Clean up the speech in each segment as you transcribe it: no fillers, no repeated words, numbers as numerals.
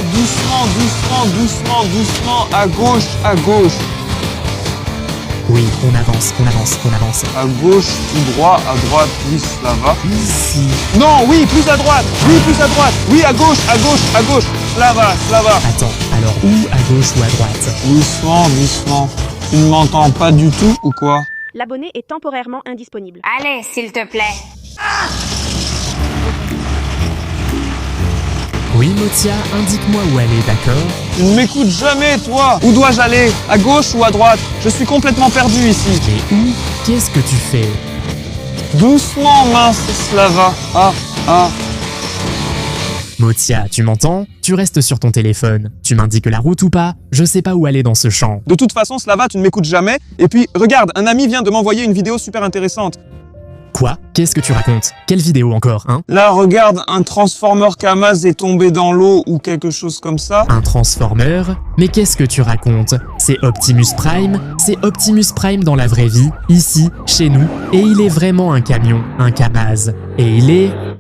doucement, doucement, doucement, doucement, à gauche, à gauche. Oui, on avance, on avance, on avance. À gauche, tout droit, à droite, oui, Slava. Ici. Non, oui, plus à droite, oui, plus à droite, oui, à gauche, à gauche, à gauche. Slava, Slava. Attends, alors où à gauche ou à droite? Doucement, doucement. Tu ne m'entends pas du tout ou quoi? L'abonné est temporairement indisponible. Allez, s'il te plaît. Oui, Motia, indique-moi où aller, d'accord? Tu ne m'écoutes jamais, toi. Où dois-je aller? À gauche ou à droite? Je suis complètement perdu ici. Et où? Qu'est-ce que tu fais? Doucement, mince Slava. Ah, ah. Motia, tu m'entends? Tu restes sur ton téléphone. Tu m'indiques la route ou pas? Je sais pas où aller dans ce champ. De toute façon, Slava, tu ne m'écoutes jamais. Et puis, regarde, un ami vient de m'envoyer une vidéo super intéressante. Quoi? Qu'est-ce que tu racontes? Quelle vidéo encore, hein? Là, regarde, un Transformer Kamaz est tombé dans l'eau ou quelque chose comme ça. Un Transformer? Mais qu'est-ce que tu racontes? C'est Optimus Prime? C'est Optimus Prime dans la vraie vie, ici, chez nous, et il est vraiment un camion, un Kamaz. Et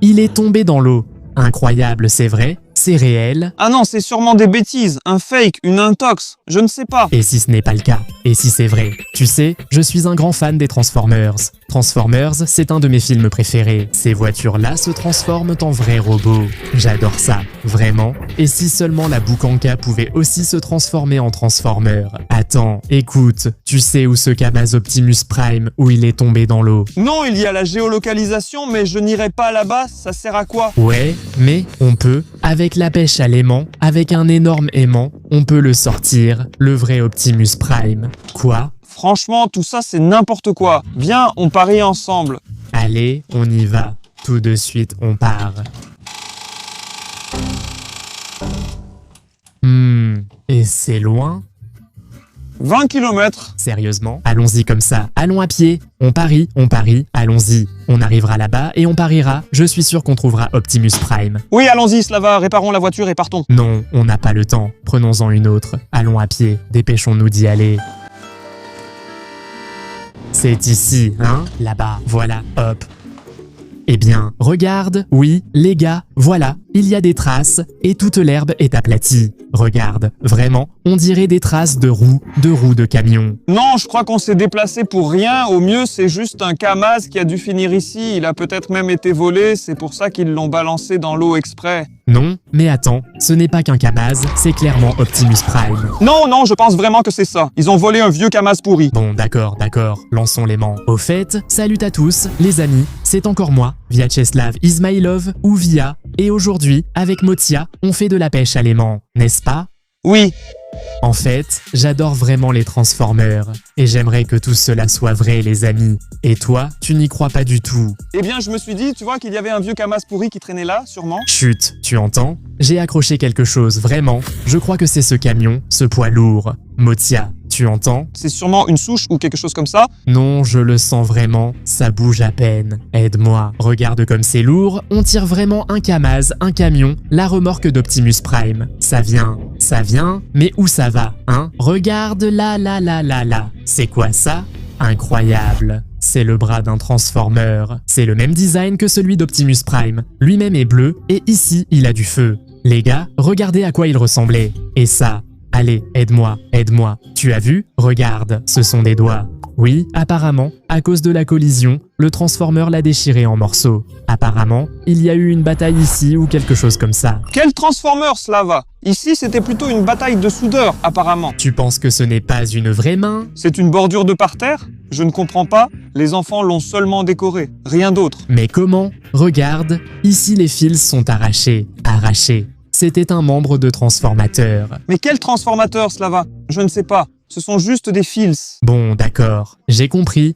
il est tombé dans l'eau. Incroyable, c'est vrai? C'est réel? Ah non, c'est sûrement des bêtises, un fake, une intox, je ne sais pas. Et si ce n'est pas le cas? Et si c'est vrai? Tu sais, je suis un grand fan des Transformers. Transformers, c'est un de mes films préférés. Ces voitures-là se transforment en vrais robots. J'adore ça, vraiment. Et si seulement la Boukanka pouvait aussi se transformer en Transformer? Attends, écoute, tu sais où ce Kamaz Optimus Prime, où il est tombé dans l'eau? Non, il y a la géolocalisation, mais je n'irai pas là-bas, ça sert à quoi? Ouais, mais on peut, avec la pêche à l'aimant, avec un énorme aimant, on peut le sortir, le vrai Optimus Prime. Quoi? Franchement, tout ça, c'est n'importe quoi. Viens, on parie ensemble. Allez, on y va. Tout de suite, on part. Et c'est loin? 20 km. Sérieusement? Allons-y comme ça. Allons à pied. On parie, allons-y. On arrivera là-bas et on pariera. Je suis sûr qu'on trouvera Optimus Prime. Oui, allons-y, Slava, réparons la voiture et partons. Non, on n'a pas le temps. Prenons-en une autre. Allons à pied. Dépêchons-nous d'y aller. C'est ici, hein? Là-bas, voilà, hop. Eh bien, regarde, oui, les gars, voilà, il y a des traces et toute l'herbe est aplatie. Regarde, vraiment, on dirait des traces de roues de camion. Non, je crois qu'on s'est déplacé pour rien. Au mieux, c'est juste un Kamaz qui a dû finir ici. Il a peut-être même été volé, c'est pour ça qu'ils l'ont balancé dans l'eau exprès. Non, mais attends, ce n'est pas qu'un Kamaz, c'est clairement Optimus Prime. Non, je pense vraiment que c'est ça. Ils ont volé un vieux Kamaz pourri. Bon, d'accord, lançons l'aimant. Au fait, salut à tous, les amis, c'est encore moi, Vyacheslav Ismailov ou Via, et aujourd'hui, avec Motia, on fait de la pêche à l'aimant, n'est-ce pas? Oui. En fait, j'adore vraiment les Transformers, et j'aimerais que tout cela soit vrai, les amis. Et toi, tu n'y crois pas du tout. Eh bien, je me suis dit, tu vois, qu'il y avait un vieux Kamaz pourri qui traînait là, sûrement. Chut, tu entends? J'ai accroché quelque chose, vraiment. Je crois que c'est ce camion, ce poids lourd. Motia, tu entends? C'est sûrement une souche ou quelque chose comme ça. Non, je le sens vraiment, ça bouge à peine. Aide-moi, regarde comme c'est lourd, on tire vraiment un Kamaz, un camion, la remorque d'Optimus Prime. Ça vient, mais où ça va, hein? Regarde là. C'est quoi ça? Incroyable. C'est le bras d'un Transformer. C'est le même design que celui d'Optimus Prime. Lui-même est bleu et ici, il a du feu. Les gars, regardez à quoi il ressemblait. Et ça, allez, aide-moi. Tu as vu? Regarde, ce sont des doigts. Oui, apparemment, à cause de la collision, le Transformer l'a déchiré en morceaux. Apparemment, il y a eu une bataille ici ou quelque chose comme ça. Quel Transformer, Slava? Ici, c'était plutôt une bataille de soudeurs, apparemment. Tu penses que ce n'est pas une vraie main? C'est une bordure de parterre? Je ne comprends pas. Les enfants l'ont seulement décoré, rien d'autre. Mais comment? Regarde, ici les fils sont arrachés. C'était un membre de transformateur. Mais quel transformateur, Slava? Je ne sais pas. Ce sont juste des fils. Bon, d'accord. J'ai compris.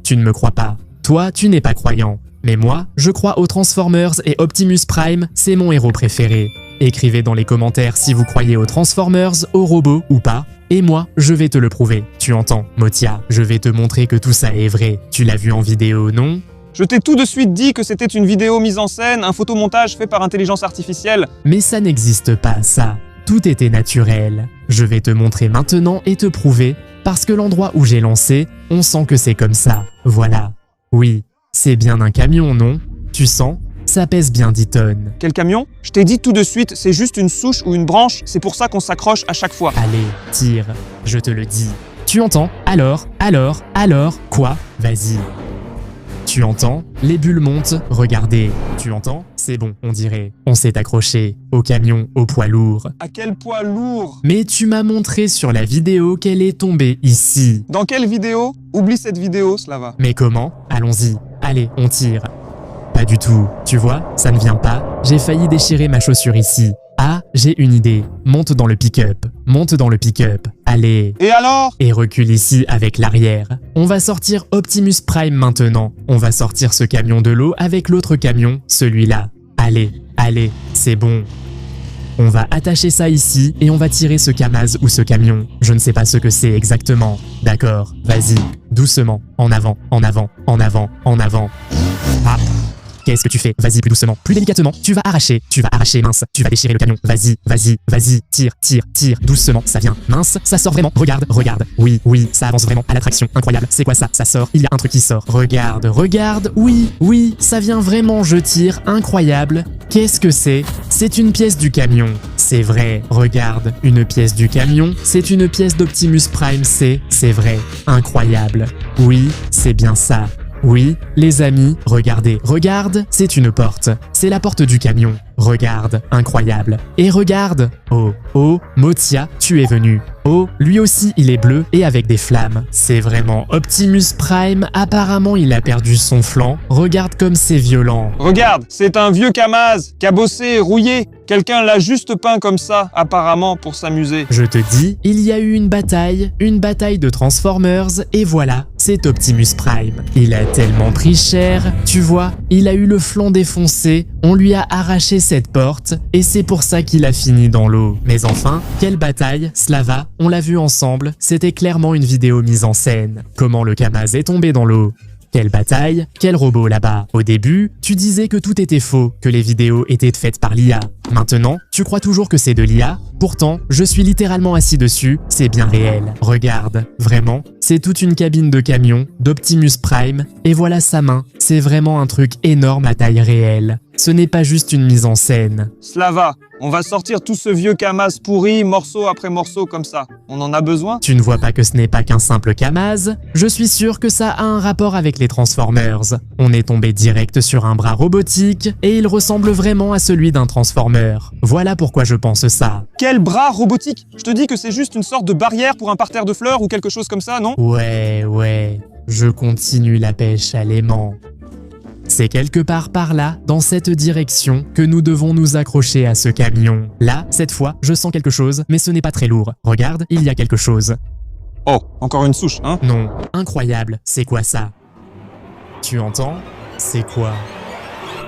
Tu ne me crois pas. Toi, tu n'es pas croyant. Mais moi, je crois aux Transformers et Optimus Prime, c'est mon héros préféré. Écrivez dans les commentaires si vous croyez aux Transformers, aux robots ou pas. Et moi, je vais te le prouver. Tu entends, Motia? Je vais te montrer que tout ça est vrai. Tu l'as vu en vidéo, non? Je t'ai tout de suite dit que c'était une vidéo mise en scène, un photomontage fait par intelligence artificielle. Mais ça n'existe pas, ça. Tout était naturel. Je vais te montrer maintenant et te prouver, parce que l'endroit où j'ai lancé, on sent que c'est comme ça. Voilà. Oui, c'est bien un camion, non? Tu sens? ça pèse bien 10 tonnes. Quel camion? Je t'ai dit tout de suite, c'est juste une souche ou une branche, c'est pour ça qu'on s'accroche à chaque fois. Allez, tire, je te le dis. Tu entends? Alors, quoi? Vas-y. Tu entends? Les bulles montent, regardez. Tu entends? C'est bon, on dirait. On s'est accroché au camion au poids lourd. À quel poids lourd? Mais tu m'as montré sur la vidéo qu'elle est tombée ici. Dans quelle vidéo? Oublie cette vidéo, Slava. Mais comment? Allons-y. Allez, on tire. Pas du tout. Tu vois, ça ne vient pas. J'ai failli déchirer ma chaussure ici. Ah, j'ai une idée. Monte dans le pick-up. Monte dans le pick-up. Allez. Et alors? Et recule ici avec l'arrière. On va sortir Optimus Prime maintenant. On va sortir ce camion de l'eau avec l'autre camion, celui-là. Allez, c'est bon. On va attacher ça ici et on va tirer ce Kamaz ou ce camion. Je ne sais pas ce que c'est exactement. D'accord, vas-y. Doucement. En avant. Ah. Qu'est-ce que tu fais? Vas-y, plus doucement, plus délicatement. Tu vas arracher, mince. Tu vas déchirer le camion. Vas-y. Tire. Doucement, ça vient. Mince, ça sort vraiment. Regarde. Oui, ça avance vraiment à l'attraction. Incroyable. C'est quoi ça? Ça sort. Il y a un truc qui sort. Regarde. Oui, ça vient vraiment. Je tire. Incroyable. Qu'est-ce que c'est? C'est une pièce du camion. C'est vrai. Regarde. Une pièce du camion. C'est une pièce d'Optimus Prime C. C'est vrai. Incroyable. Oui, c'est bien ça. Oui, les amis, regarde, c'est une porte. C'est la porte du camion. Regarde, incroyable. Et regarde. Oh, Motia, tu es venu. Oh, lui aussi, il est bleu et avec des flammes. C'est vraiment Optimus Prime. Apparemment, il a perdu son flanc. Regarde comme c'est violent. Regarde, c'est un vieux Kamaz, cabossé et rouillé. Quelqu'un l'a juste peint comme ça, apparemment, pour s'amuser. Je te dis, il y a eu une bataille de Transformers, et voilà, c'est Optimus Prime. Il a tellement pris cher, tu vois, il a eu le flanc défoncé, on lui a arraché cette porte, et c'est pour ça qu'il a fini dans l'eau. Mais enfin, quelle bataille, Slava, on l'a vu ensemble, c'était clairement une vidéo mise en scène. Comment le Kamaz est tombé dans l'eau? Quelle bataille, quel robot là-bas. Au début, tu disais que tout était faux, que les vidéos étaient faites par l'IA. Maintenant, tu crois toujours que c'est de l'IA? Pourtant, je suis littéralement assis dessus, c'est bien réel. Regarde, vraiment, c'est toute une cabine de camion d'Optimus Prime, et voilà sa main. C'est vraiment un truc énorme à taille réelle. Ce n'est pas juste une mise en scène. Slava, on va sortir tout ce vieux Kamaz pourri, morceau après morceau comme ça. On en a besoin? Tu ne vois pas que ce n'est pas qu'un simple Kamaz? Je suis sûr que ça a un rapport avec les Transformers. On est tombé direct sur un bras robotique, et il ressemble vraiment à celui d'un Transformer. Voilà pourquoi je pense ça. Quel bras robotique? Je te dis que c'est juste une sorte de barrière pour un parterre de fleurs ou quelque chose comme ça, non? Ouais, je continue la pêche à l'aimant. C'est quelque part par là, dans cette direction, que nous devons nous accrocher à ce camion. Là, cette fois, je sens quelque chose, mais ce n'est pas très lourd. Regarde, il y a quelque chose. Oh, encore une souche, hein? Non, incroyable, c'est quoi ça? Tu entends? C'est quoi?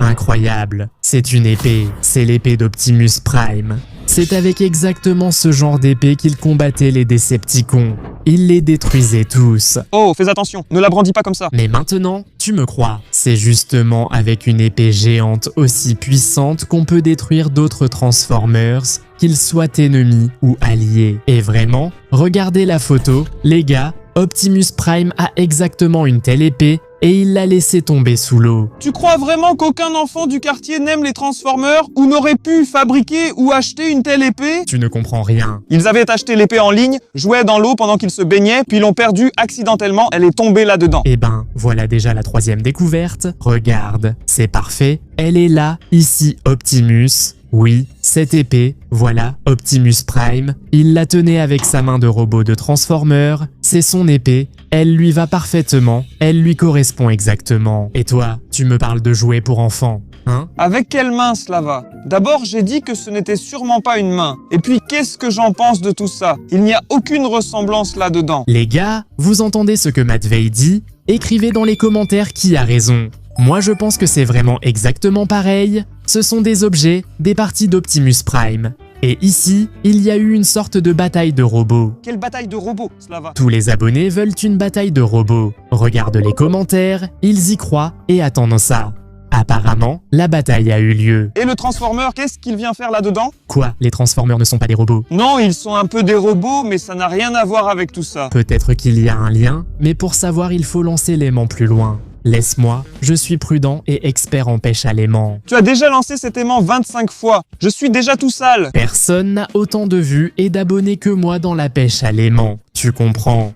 Incroyable, c'est une épée, c'est l'épée d'Optimus Prime. C'est avec exactement ce genre d'épée qu'il combattait les Decepticons. Il les détruisait tous. Oh, fais attention, ne la brandis pas comme ça. Mais maintenant, tu me crois. C'est justement avec une épée géante aussi puissante qu'on peut détruire d'autres Transformers, qu'ils soient ennemis ou alliés. Et vraiment, regardez la photo, les gars, Optimus Prime a exactement une telle épée et il l'a laissé tomber sous l'eau. Tu crois vraiment qu'aucun enfant du quartier n'aime les Transformers ou n'aurait pu fabriquer ou acheter une telle épée? Tu ne comprends rien. Ils avaient acheté l'épée en ligne, jouaient dans l'eau pendant qu'ils se baignaient, puis l'ont perdue accidentellement, elle est tombée là-dedans. Eh ben, voilà déjà la troisième découverte. Regarde, c'est parfait. Elle est là, ici, Optimus. Oui, cette épée, voilà, Optimus Prime. Il la tenait avec sa main de robot de Transformer. C'est son épée. Elle lui va parfaitement. Elle lui correspond exactement. Et toi, tu me parles de jouets pour enfants, hein? Avec quelle main, Slava? D'abord, j'ai dit que ce n'était sûrement pas une main. Et puis, qu'est-ce que j'en pense de tout ça? Il n'y a aucune ressemblance là-dedans. Les gars, vous entendez ce que Matvey dit? Écrivez dans les commentaires qui a raison. Moi, je pense que c'est vraiment exactement pareil. Ce sont des objets, des parties d'Optimus Prime. Et ici, il y a eu une sorte de bataille de robots. Quelle bataille de robots, Slava? Tous les abonnés veulent une bataille de robots. Regarde les commentaires, ils y croient et attendent ça. Apparemment, la bataille a eu lieu. Et le Transformer, qu'est-ce qu'il vient faire là-dedans? Quoi? Les Transformers ne sont pas des robots? Non, ils sont un peu des robots, mais ça n'a rien à voir avec tout ça. Peut-être qu'il y a un lien, mais pour savoir, il faut lancer l'aimant plus loin. laisse-moi, je suis prudent et expert en pêche à l'aimant. Tu as déjà lancé cet aimant 25 fois. Je suis déjà tout sale. Personne n'a autant de vues et d'abonnés que moi dans la pêche à l'aimant. Tu comprends?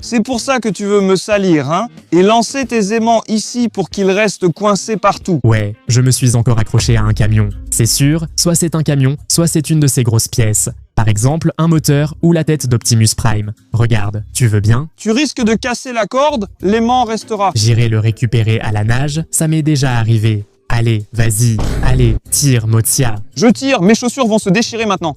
C'est pour ça que tu veux me salir, hein? Et lancer tes aimants ici pour qu'ils restent coincés partout. Ouais, je me suis encore accroché à un camion. C'est sûr, soit c'est un camion, soit c'est une de ces grosses pièces. Par exemple, un moteur ou la tête d'Optimus Prime. Regarde, tu veux bien? Tu risques de casser la corde, l'aimant restera. J'irai le récupérer à la nage, ça m'est déjà arrivé. Allez, vas-y, allez, tire, Motia. Je tire, mes chaussures vont se déchirer maintenant.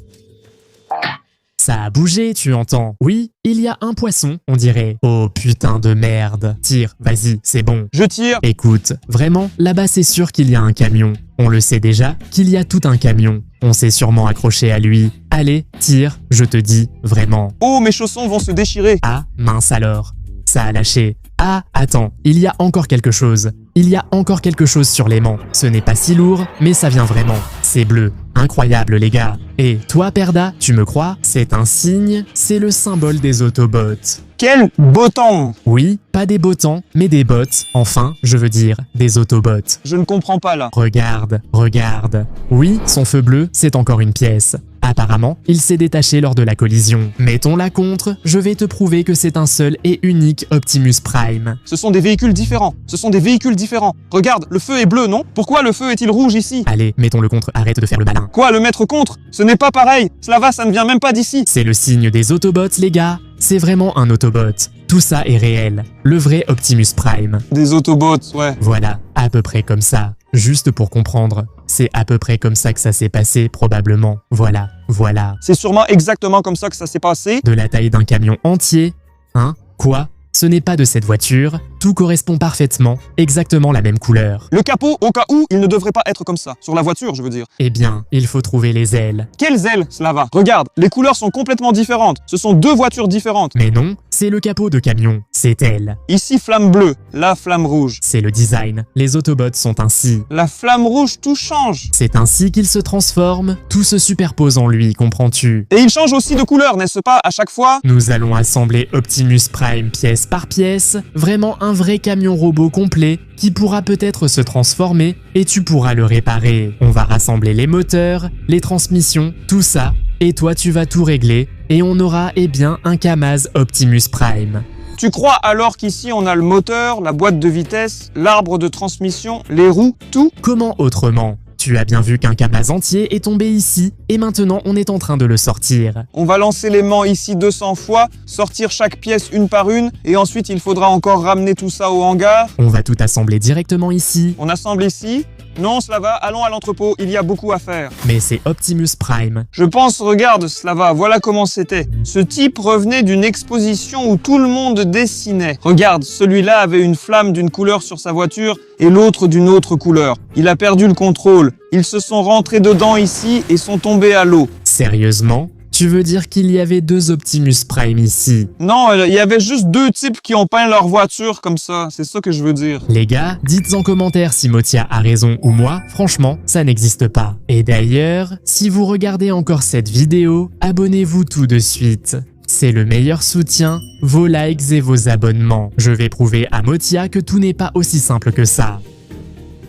Ça a bougé, tu entends? Oui, il y a un poisson, on dirait. Oh putain de merde. Tire, vas-y, c'est bon. Je tire. Écoute, vraiment, là-bas c'est sûr qu'il y a un camion. On le sait déjà, qu'il y a tout un camion. On s'est sûrement accroché à lui. Allez, tire, je te dis, vraiment. Oh, mes chaussons vont se déchirer. Ah, mince alors. Ça a lâché. Ah, attends, il y a encore quelque chose. Il y a encore quelque chose sur l'aimant. Ce n'est pas si lourd, mais ça vient vraiment. C'est bleu. Incroyable, les gars. Et toi, Perda, tu me crois? C'est un signe, c'est le symbole des Autobots. Quel beau temps! Oui, pas des beaux temps, mais des bots. Enfin, je veux dire, des Autobots. Je ne comprends pas là. Regarde, regarde. Oui, son feu bleu, c'est encore une pièce. Apparemment, il s'est détaché lors de la collision. Mettons-la contre, je vais te prouver que c'est un seul et unique Optimus Prime. Ce sont des véhicules différents. Ce sont des véhicules différents. Regarde, le feu est bleu, non? Pourquoi le feu est-il rouge ici? Allez, mettons-le contre, arrête de faire le malin. Quoi, le mettre contre? Ce n'est pas pareil. Slava, ça ne vient même pas d'ici. C'est le signe des Autobots, les gars. C'est vraiment un Autobot. Tout ça est réel. Le vrai Optimus Prime. Des Autobots, ouais. Voilà, à peu près comme ça. Juste pour comprendre, c'est à peu près comme ça que ça s'est passé, probablement. Voilà, voilà. C'est sûrement exactement comme ça que ça s'est passé. De la taille d'un camion entier. Hein? Quoi? Ce n'est pas de cette voiture. Tout correspond parfaitement, exactement la même couleur. Le capot, au cas où, il ne devrait pas être comme ça. Sur la voiture, je veux dire. Eh bien, il faut trouver les ailes. Quelles ailes, Slava? Regarde, les couleurs sont complètement différentes. Ce sont deux voitures différentes. Mais non, c'est le capot de camion. C'est elle. Ici, flamme bleue. Là, flamme rouge. C'est le design. Les Autobots sont ainsi. La flamme rouge, tout change. C'est ainsi qu'il se transforme. Tout se superpose en lui, comprends-tu? Et il change aussi de couleur, n'est-ce pas, à chaque fois? Nous allons assembler Optimus Prime pièce par pièce. Vraiment un vrai camion robot complet qui pourra peut-être se transformer et tu pourras le réparer. On va rassembler les moteurs, les transmissions, tout ça. Et toi, tu vas tout régler et on aura, eh bien, un Kamaz Optimus Prime. Tu crois alors qu'ici on a le moteur, la boîte de vitesse, l'arbre de transmission, les roues, tout? Comment autrement? Tu as bien vu qu'un Kamaz entier est tombé ici, et maintenant on est en train de le sortir. On va lancer l'aimant ici 200 fois, sortir chaque pièce une par une, et ensuite il faudra encore ramener tout ça au hangar. On va tout assembler directement ici. On assemble ici. Non, Slava, allons à l'entrepôt, il y a beaucoup à faire. Mais c'est Optimus Prime. Je pense, regarde Slava, voilà comment c'était. Ce type revenait d'une exposition où tout le monde dessinait. Regarde, celui-là avait une flamme d'une couleur sur sa voiture et l'autre d'une autre couleur. Il a perdu le contrôle. Ils se sont rentrés dedans ici et sont tombés à l'eau. Sérieusement? Tu veux dire qu'il y avait deux Optimus Prime ici? Non, il y avait juste deux types qui ont peint leur voiture comme ça. C'est ça que je veux dire. Les gars, dites en commentaire si Motia a raison ou moi. Franchement, ça n'existe pas. Et d'ailleurs, si vous regardez encore cette vidéo, abonnez-vous tout de suite. C'est le meilleur soutien, vos likes et vos abonnements. Je vais prouver à Motia que tout n'est pas aussi simple que ça.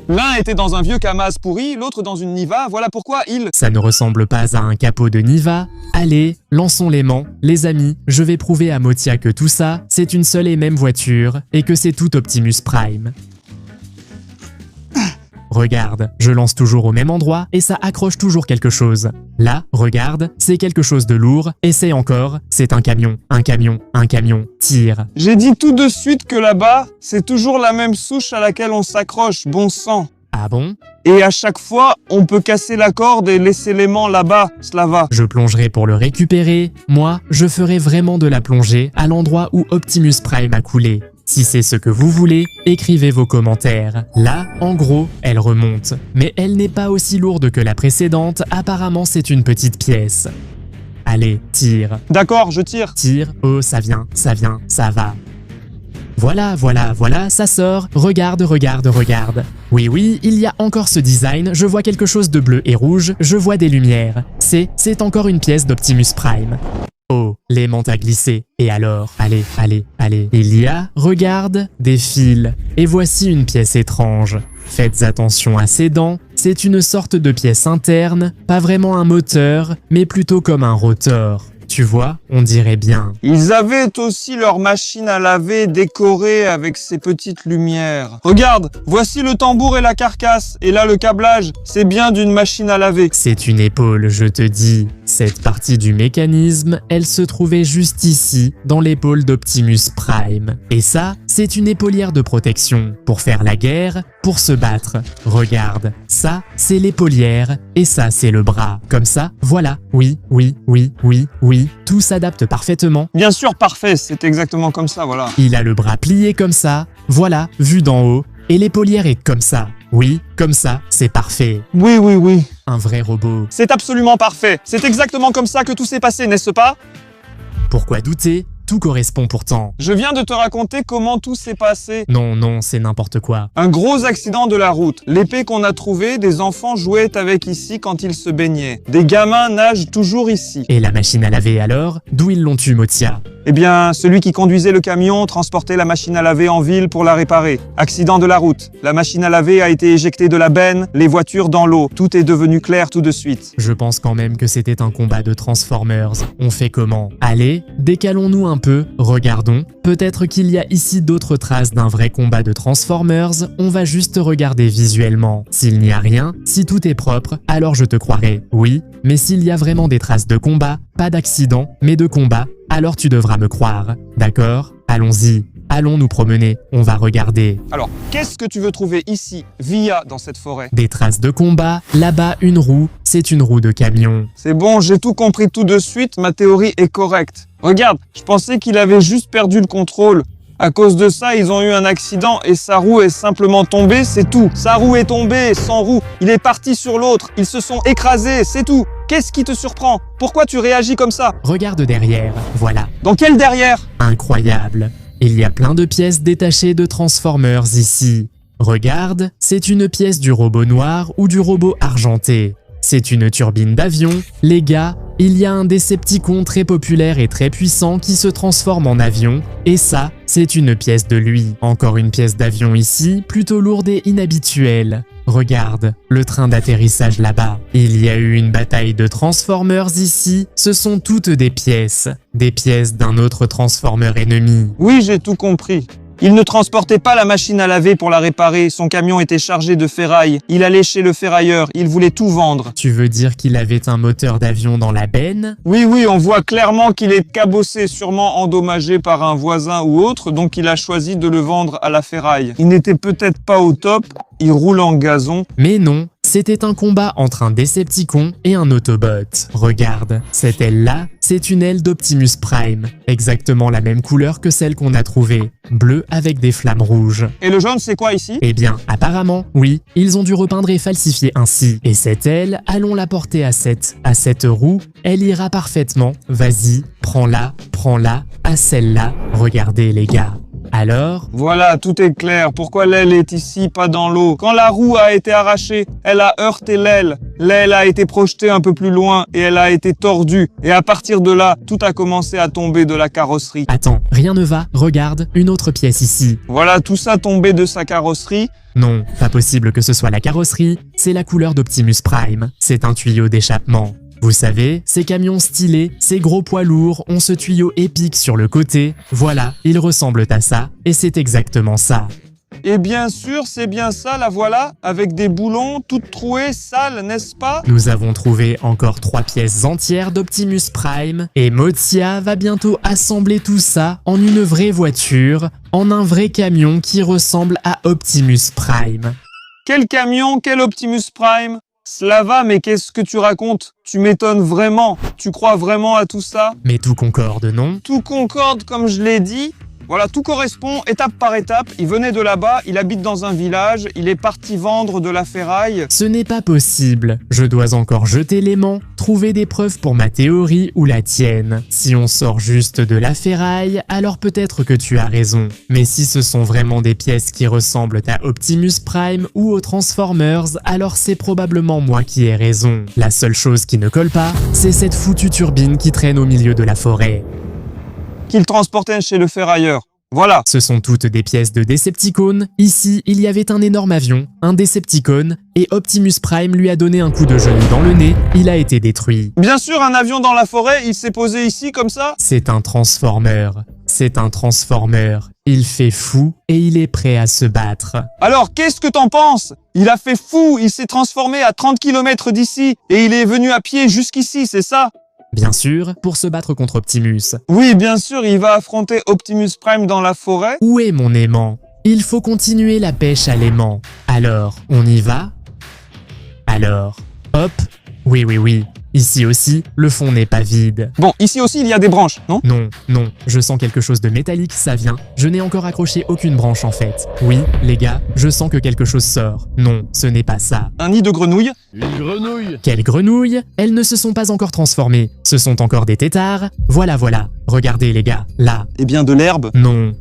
L'un était dans un vieux Kamaz pourri, l'autre dans une Niva, voilà pourquoi il... Ça ne ressemble pas à un capot de Niva. Allez, lançons l'aimant. Les amis, je vais prouver à Motia que tout ça, c'est une seule et même voiture, et que c'est tout Optimus Prime. Regarde, je lance toujours au même endroit et ça accroche toujours quelque chose. Là, regarde, c'est quelque chose de lourd. Essaye encore, c'est un camion, un camion, un camion, tire. J'ai dit tout de suite que là-bas, c'est toujours la même souche à laquelle on s'accroche, bon sang. Ah bon? Et à chaque fois, on peut casser la corde et laisser l'aimant là-bas, Slava. Je plongerai pour le récupérer. Moi, je ferai vraiment de la plongée à l'endroit où Optimus Prime a coulé. Si c'est ce que vous voulez, écrivez vos commentaires. Là, en gros, elle remonte. Mais elle n'est pas aussi lourde que la précédente, apparemment c'est une petite pièce. Allez, tire. D'accord, je tire. Tire, oh ça vient, ça va. Voilà, voilà, voilà, ça sort. Regarde, regarde, regarde. Oui, oui, il y a encore ce design, je vois quelque chose de bleu et rouge, je vois des lumières. C'est encore une pièce d'Optimus Prime. Oh, l'aimant a glissé. Et alors? Allez, allez, allez. Il y a, regarde, des fils. Et voici une pièce étrange. Faites attention à ces dents. C'est une sorte de pièce interne, pas vraiment un moteur, mais plutôt comme un rotor. Tu vois, on dirait bien. Ils avaient aussi leur machine à laver décorée avec ces petites lumières. Regarde, voici le tambour et la carcasse. Et là, le câblage, c'est bien d'une machine à laver. C'est une épaule, je te dis. Cette partie du mécanisme, elle se trouvait juste ici, dans l'épaule d'Optimus Prime. Et ça, c'est une épaulière de protection, pour faire la guerre, pour se battre. Regarde, ça, c'est l'épaulière, et ça, c'est le bras. Comme ça, voilà, oui, oui, oui, oui, oui, tout s'adapte parfaitement. Bien sûr, parfait, c'est exactement comme ça, voilà. Il a le bras plié comme ça, voilà, vu d'en haut, et l'épaulière est comme ça. Oui, comme ça, c'est parfait. Oui, oui, oui. Un vrai robot. C'est absolument parfait. C'est exactement comme ça que tout s'est passé, n'est-ce pas? Pourquoi douter? Tout correspond pourtant. Je viens de te raconter comment tout s'est passé. Non, non, c'est n'importe quoi. Un gros accident de la route. L'épée qu'on a trouvée, des enfants jouaient avec ici quand ils se baignaient. Des gamins nagent toujours ici. Et la machine à laver alors? D'où ils l'ont eu, Motia? Eh bien, celui qui conduisait le camion transportait la machine à laver en ville pour la réparer. Accident de la route. La machine à laver a été éjectée de la benne, les voitures dans l'eau. Tout est devenu clair tout de suite. Je pense quand même que c'était un combat de Transformers. On fait comment? Allez, décalons-nous un peu, regardons. Peut-être qu'il y a ici d'autres traces d'un vrai combat de Transformers, on va juste regarder visuellement. S'il n'y a rien, si tout est propre, alors je te croirai. Oui, mais s'il y a vraiment des traces de combat, pas d'accident, mais de combat, alors tu devras me croire. D'accord? Allons-y. Allons nous promener, on va regarder. Alors, qu'est-ce que tu veux trouver ici, via dans cette forêt? Des traces de combat, là-bas une roue, c'est une roue de camion. C'est bon, j'ai tout compris tout de suite, ma théorie est correcte. Regarde, je pensais qu'il avait juste perdu le contrôle. À cause de ça, ils ont eu un accident et sa roue est simplement tombée, c'est tout. Sa roue est tombée, sans roue. Il est parti sur l'autre, ils se sont écrasés, c'est tout. Qu'est-ce qui te surprend? Pourquoi tu réagis comme ça? Regarde derrière, voilà. Dans quel derrière? Incroyable. Il y a plein de pièces détachées de Transformers ici. Regarde, c'est une pièce du robot noir ou du robot argenté. C'est une turbine d'avion. Les gars, il y a un Decepticon très populaire et très puissant qui se transforme en avion. Et ça, c'est une pièce de lui. Encore une pièce d'avion ici, plutôt lourde et inhabituelle. Regarde, le train d'atterrissage là-bas. Il y a eu une bataille de Transformers ici. Ce sont toutes des pièces. Des pièces d'un autre Transformer ennemi. Oui, j'ai tout compris. Il ne transportait pas la machine à laver pour la réparer, son camion était chargé de ferraille. Il allait chez le ferrailleur, il voulait tout vendre. Tu veux dire qu'il avait un moteur d'avion dans la benne? Oui, on voit clairement qu'il est cabossé, sûrement endommagé par un voisin ou autre, donc il a choisi de le vendre à la ferraille. Il n'était peut-être pas au top, il roule en gazon. Mais non, c'était un combat entre un Decepticon et un Autobot. Regarde, cette aile-là, c'est une aile d'Optimus Prime. Exactement la même couleur que celle qu'on a trouvée. Bleu avec des flammes rouges. Et le jaune, c'est quoi ici? Eh bien, apparemment, oui, ils ont dû repeindre et falsifier ainsi. Et cette aile, allons la porter à cette roue. Elle ira parfaitement. Vas-y, prends-la, à celle-là. Regardez les gars. Alors? Voilà, tout est clair. Pourquoi l'aile est ici, pas dans l'eau? Quand la roue a été arrachée, elle a heurté l'aile. L'aile a été projetée un peu plus loin et elle a été tordue. Et à partir de là, tout a commencé à tomber de la carrosserie. Attends, rien ne va. Regarde, une autre pièce ici. Voilà, tout ça tombé de sa carrosserie. Non, pas possible que ce soit la carrosserie. C'est la couleur d'Optimus Prime. C'est un tuyau d'échappement. Vous savez, ces camions stylés, ces gros poids lourds ont ce tuyau épique sur le côté. Voilà, ils ressemblent à ça, et c'est exactement ça. Et bien sûr, c'est bien ça, la voilà, avec des boulons, toutes trouées, sales, n'est-ce pas? Nous avons trouvé encore 3 pièces entières d'Optimus Prime, et Motia va bientôt assembler tout ça en une vraie voiture, en un vrai camion qui ressemble à Optimus Prime. Quel camion, quel Optimus Prime? Slava, mais qu'est-ce que tu racontes? Tu m'étonnes vraiment. Tu crois vraiment à tout ça? Mais tout concorde, non? Tout concorde comme je l'ai dit. Voilà, tout correspond étape par étape. Il venait de là-bas, il habite dans un village, il est parti vendre de la ferraille. Ce n'est pas possible. Je dois encore jeter l'aimant, trouver des preuves pour ma théorie ou la tienne. Si on sort juste de la ferraille, alors peut-être que tu as raison. Mais si ce sont vraiment des pièces qui ressemblent à Optimus Prime ou aux Transformers, alors c'est probablement moi qui ai raison. La seule chose qui ne colle pas, c'est cette foutue turbine qui traîne au milieu de la forêt. Qu'il transportait chez le ferrailleur. Voilà. Ce sont toutes des pièces de Decepticon. Ici, il y avait un énorme avion, un Decepticon, et Optimus Prime lui a donné un coup de genou dans le nez, il a été détruit. Bien sûr, un avion dans la forêt, il s'est posé ici comme ça. C'est un Transformer. C'est un Transformer. Il fait fou et il est prêt à se battre. Alors, qu'est-ce que t'en penses? Il a fait fou, il s'est transformé à 30 km d'ici, et il est venu à pied jusqu'ici, c'est ça? Bien sûr, pour se battre contre Optimus. Oui, bien sûr, il va affronter Optimus Prime dans la forêt. Où est mon aimant? Il faut continuer la pêche à l'aimant. Alors, on y va? Alors, hop. Oui. Ici aussi, le fond n'est pas vide. Bon, ici aussi, il y a des branches, non? Non, je sens quelque chose de métallique, ça vient. Je n'ai encore accroché aucune branche en fait. Oui, les gars, je sens que quelque chose sort. Non, ce n'est pas ça. Un nid de grenouille. Une grenouille. Quelles grenouilles? Elles ne se sont pas encore transformées. Ce sont encore des têtards. Voilà. Regardez les gars, là. Eh bien, de l'herbe. Non.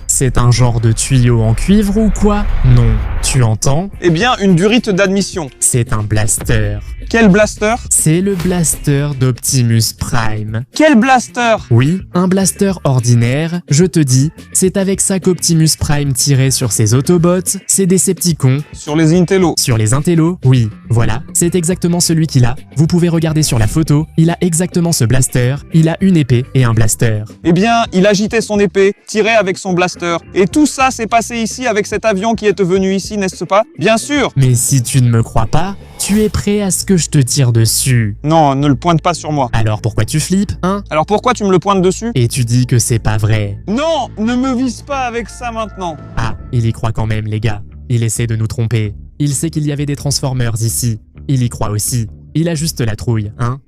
C'est un genre de tuyau en cuivre ou quoi? Non. Tu entends? Eh bien, une durite d'admission. C'est un blaster. Quel blaster? C'est le blaster d'Optimus Prime. Quel blaster? Oui, un blaster ordinaire, je te dis, c'est avec ça qu'Optimus Prime tirait sur ses Autobots, ses Decepticons, Sur les Intello. sur les Intellos, oui, voilà, c'est exactement celui qu'il a. Vous pouvez regarder sur la photo, il a exactement ce blaster, il a une épée et un blaster. Eh bien, il agitait son épée, tirait avec son blaster. Et tout ça s'est passé ici avec cet avion qui est venu ici, n'est-ce pas? Bien sûr. Mais si tu ne me crois pas, tu es prêt à ce que je te tire dessus. Non, ne le pointe pas sur moi. Alors pourquoi tu flippes, hein? Alors pourquoi tu me le pointes dessus? Et tu dis que c'est pas vrai. Non, ne me vise pas avec ça maintenant. Ah, il y croit quand même, les gars. Il essaie de nous tromper. Il sait qu'il y avait des Transformers ici. Il y croit aussi. Il a juste la trouille, hein?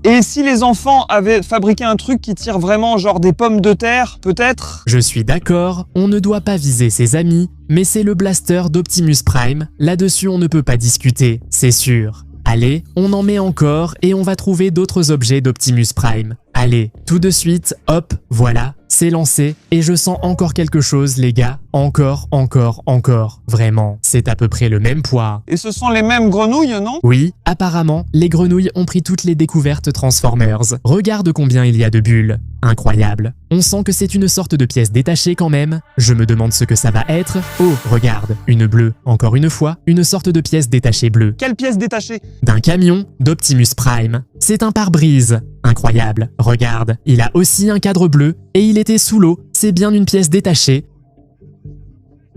Et si les enfants avaient fabriqué un truc qui tire vraiment genre des pommes de terre, peut-être? Je suis d'accord, on ne doit pas viser ses amis, mais c'est le blaster d'Optimus Prime. Là-dessus, on ne peut pas discuter, c'est sûr. Allez, on en met encore et on va trouver d'autres objets d'Optimus Prime. Allez, tout de suite, hop, voilà, c'est lancé et je sens encore quelque chose les gars. Encore. Vraiment, c'est à peu près le même poids. Et ce sont les mêmes grenouilles, non? Oui, apparemment, les grenouilles ont pris toutes les découvertes Transformers. Regarde combien il y a de bulles. Incroyable. On sent que c'est une sorte de pièce détachée quand même. Je me demande ce que ça va être. Oh, regarde, une bleue. Encore une fois, une sorte de pièce détachée bleue. Quelle pièce détachée? D'un camion d'Optimus Prime. C'est un pare-brise. Incroyable. Regarde, il a aussi un cadre bleu et il était sous l'eau. C'est bien une pièce détachée.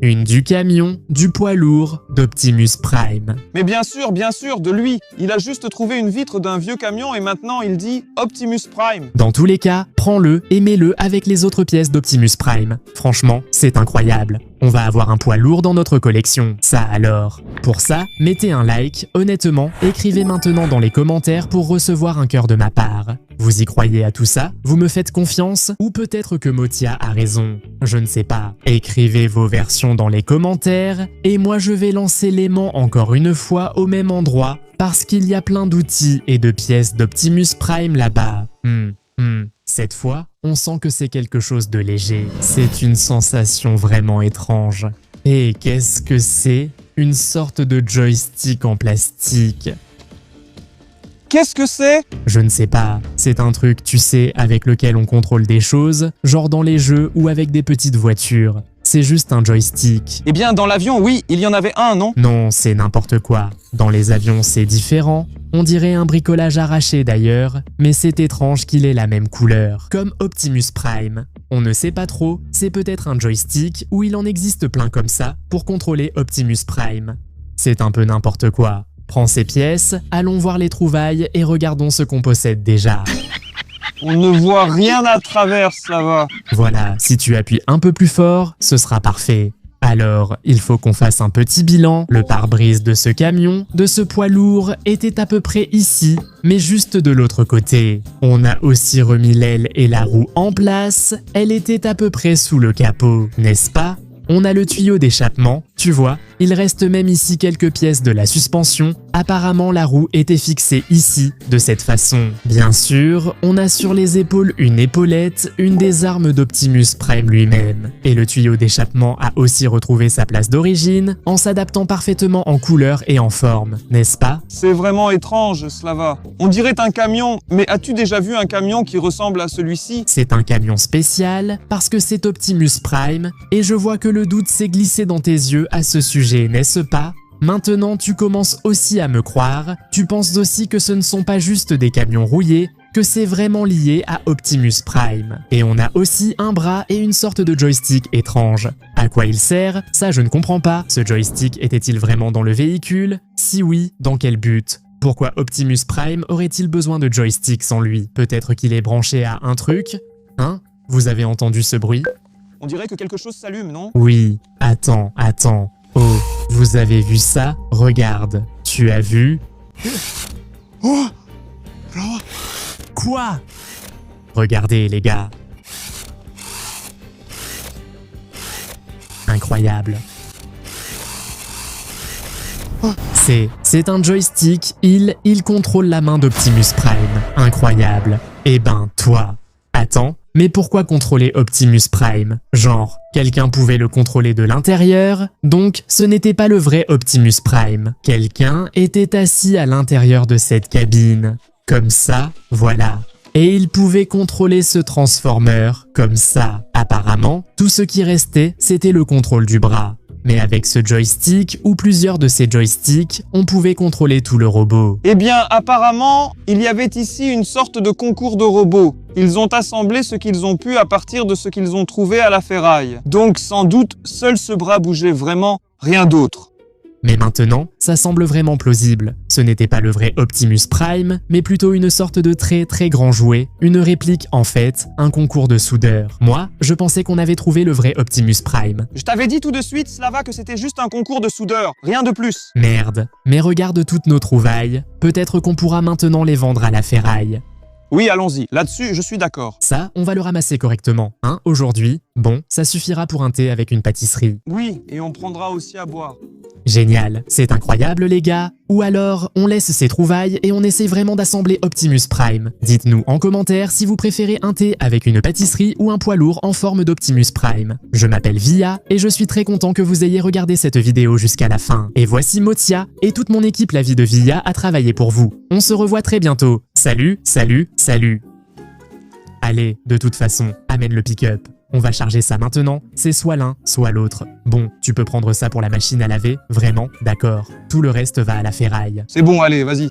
Une du camion, du poids lourd, d'Optimus Prime. Mais bien sûr, de lui. Il a juste trouvé une vitre d'un vieux camion et maintenant il dit Optimus Prime. Dans tous les cas, prends-le et mets-le avec les autres pièces d'Optimus Prime. Franchement, c'est incroyable. On va avoir un poids lourd dans notre collection. Ça alors. Pour ça, mettez un like, honnêtement, écrivez maintenant dans les commentaires pour recevoir un cœur de ma part. Vous y croyez à tout ça? Vous me faites confiance? Ou peut-être que Motia a raison? Je ne sais pas. Écrivez vos versions dans les commentaires et moi je vais lancer l'aimant encore une fois au même endroit parce qu'il y a plein d'outils et de pièces d'Optimus Prime là-bas. Cette fois, on sent que c'est quelque chose de léger. C'est une sensation vraiment étrange. Et qu'est-ce que c'est? Une sorte de joystick en plastique. Qu'est-ce que c'est? Je ne sais pas, c'est un truc, tu sais, avec lequel on contrôle des choses, genre dans les jeux ou avec des petites voitures. C'est juste un joystick. Eh bien, dans l'avion, oui, il y en avait un, non? Non, c'est n'importe quoi. Dans les avions, c'est différent. On dirait un bricolage arraché d'ailleurs, mais c'est étrange qu'il ait la même couleur. Comme Optimus Prime. On ne sait pas trop, c'est peut-être un joystick ou il en existe plein comme ça pour contrôler Optimus Prime. C'est un peu n'importe quoi. Prends ces pièces, allons voir les trouvailles et regardons ce qu'on possède déjà. On ne voit rien à travers, ça va. Voilà, si tu appuies un peu plus fort, ce sera parfait. Alors, il faut qu'on fasse un petit bilan. Le pare-brise de ce camion, de ce poids lourd, était à peu près ici, mais juste de l'autre côté. On a aussi remis l'aile et la roue en place. Elle était à peu près sous le capot, n'est-ce pas? On a le tuyau d'échappement, tu vois, il reste même ici quelques pièces de la suspension. Apparemment, la roue était fixée ici, de cette façon. Bien sûr, on a sur les épaules une épaulette, une des armes d'Optimus Prime lui-même. Et le tuyau d'échappement a aussi retrouvé sa place d'origine, en s'adaptant parfaitement en couleur et en forme, n'est-ce pas? C'est vraiment étrange, Slava. On dirait un camion, mais as-tu déjà vu un camion qui ressemble à celui-ci? C'est un camion spécial, parce que c'est Optimus Prime, et je vois que le doute s'est glissé dans tes yeux à ce sujet, n'est-ce pas? Maintenant, tu commences aussi à me croire, tu penses aussi que ce ne sont pas juste des camions rouillés, que c'est vraiment lié à Optimus Prime. Et on a aussi un bras et une sorte de joystick étrange. À quoi il sert? Ça je ne comprends pas. Ce joystick était-il vraiment dans le véhicule? Si oui, dans quel but? Pourquoi Optimus Prime aurait-il besoin de joystick sans lui? Peut-être qu'il est branché à un truc? Hein? Vous avez entendu ce bruit? On dirait que quelque chose s'allume, non? Oui, attends. Oh, vous avez vu ça? Regarde, tu as vu? Oh! Quoi? Regardez les gars. Incroyable. C'est un joystick, il contrôle la main d'Optimus Prime. Incroyable. Eh ben, toi. Attends, mais pourquoi contrôler Optimus Prime? Genre, quelqu'un pouvait le contrôler de l'intérieur, donc ce n'était pas le vrai Optimus Prime. Quelqu'un était assis à l'intérieur de cette cabine. Comme ça, voilà. Et il pouvait contrôler ce Transformer, comme ça. Apparemment, tout ce qui restait, c'était le contrôle du bras. Mais avec ce joystick, ou plusieurs de ces joysticks, on pouvait contrôler tout le robot. Eh bien, apparemment, il y avait ici une sorte de concours de robots. Ils ont assemblé ce qu'ils ont pu à partir de ce qu'ils ont trouvé à la ferraille. Donc, sans doute, seul ce bras bougeait vraiment, rien d'autre. Mais maintenant, ça semble vraiment plausible. Ce n'était pas le vrai Optimus Prime, mais plutôt une sorte de très grand jouet, une réplique en fait, un concours de soudeurs. Moi, je pensais qu'on avait trouvé le vrai Optimus Prime. Je t'avais dit tout de suite, Slava, que c'était juste un concours de soudeurs, rien de plus. Merde, mais regarde toutes nos trouvailles, peut-être qu'on pourra maintenant les vendre à la ferraille. Oui, allons-y, là-dessus, je suis d'accord. Ça, on va le ramasser correctement, hein, aujourd'hui. Bon, ça suffira pour un thé avec une pâtisserie. Oui, et on prendra aussi à boire. Génial, c'est incroyable les gars. Ou alors, on laisse ces trouvailles et on essaie vraiment d'assembler Optimus Prime. Dites-nous en commentaire si vous préférez un thé avec une pâtisserie ou un poids lourd en forme d'Optimus Prime. Je m'appelle Via et je suis très content que vous ayez regardé cette vidéo jusqu'à la fin. Et voici Motia et toute mon équipe La Vie de Via a travaillé pour vous. On se revoit très bientôt. Salut. Allez, de toute façon, amène le pick-up. On va charger ça maintenant, c'est soit l'un, soit l'autre. Bon, tu peux prendre ça pour la machine à laver, vraiment, d'accord. Tout le reste va à la ferraille. C'est bon, allez, vas-y.